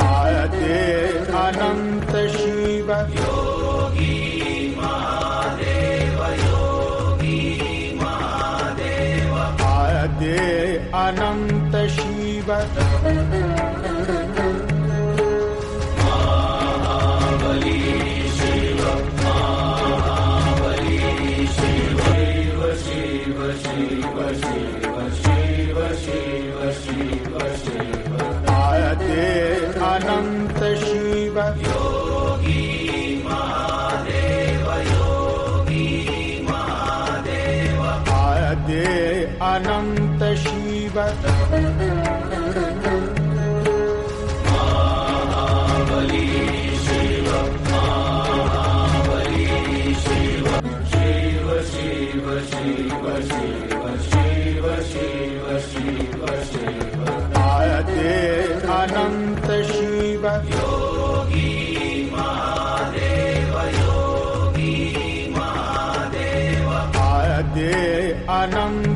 आयते अनंत शिव योगी महादेव आयते अनंत शिव महाबली शिव शिव शिव शिव शिव शिव शिव शिव आयते अनंत शिव योगी महादेव आयते अनंत शिव महाबली शिव शिव शिव शिव शिव शिव शिव शिव शिव शिव आयते अनंत शिव योगी महादेव आयते अनंत